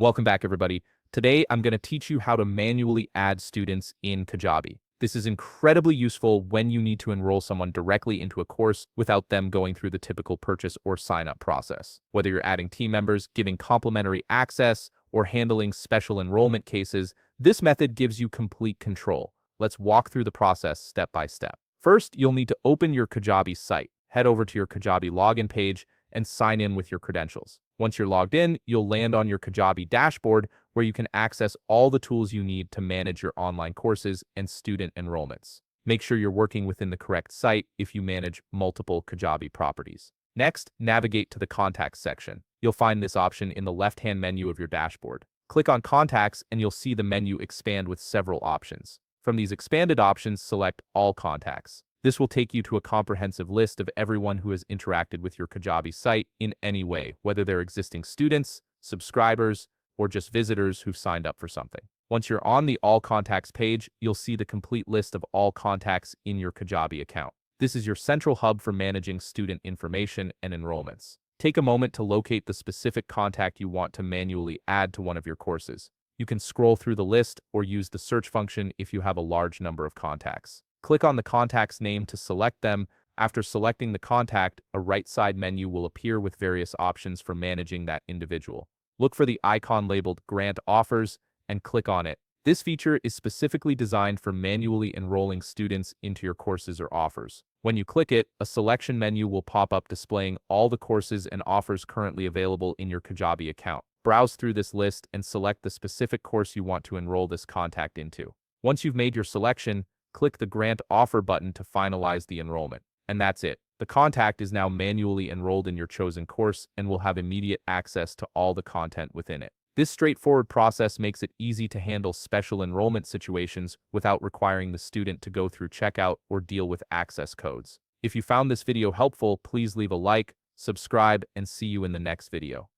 Welcome back, everybody. Today, I'm going to teach you how to manually add students in Kajabi. This is incredibly useful when you need to enroll someone directly into a course without them going through the typical purchase or sign-up process. Whether you're adding team members, giving complimentary access, or handling special enrollment cases, this method gives you complete control. Let's walk through the process step by step. First, you'll need to open your Kajabi site. Head over to your Kajabi login page and sign in with your credentials. Once you're logged in, you'll land on your Kajabi dashboard where you can access all the tools you need to manage your online courses and student enrollments. Make sure you're working within the correct site if you manage multiple Kajabi properties. Next, navigate to the Contacts section. You'll find this option in the left-hand menu of your dashboard. Click on Contacts and you'll see the menu expand with several options. From these expanded options, select All Contacts. This will take you to a comprehensive list of everyone who has interacted with your Kajabi site in any way, whether they're existing students, subscribers, or just visitors who've signed up for something. Once you're on the All Contacts page, you'll see the complete list of all contacts in your Kajabi account. This is your central hub for managing student information and enrollments. Take a moment to locate the specific contact you want to manually add to one of your courses. You can scroll through the list or use the search function if you have a large number of contacts. Click on the contact's name to select them. After selecting the contact, a right side menu will appear with various options for managing that individual. Look for the icon labeled Grant Offers and click on it. This feature is specifically designed for manually enrolling students into your courses or offers. When you click it, a selection menu will pop up displaying all the courses and offers currently available in your Kajabi account. Browse through this list and select the specific course you want to enroll this contact into. Once you've made your selection, click the Grant Offer button to finalize the enrollment. And that's it. The contact is now manually enrolled in your chosen course and will have immediate access to all the content within it. This straightforward process makes it easy to handle special enrollment situations without requiring the student to go through checkout or deal with access codes. If you found this video helpful, please leave a like, subscribe, and see you in the next video.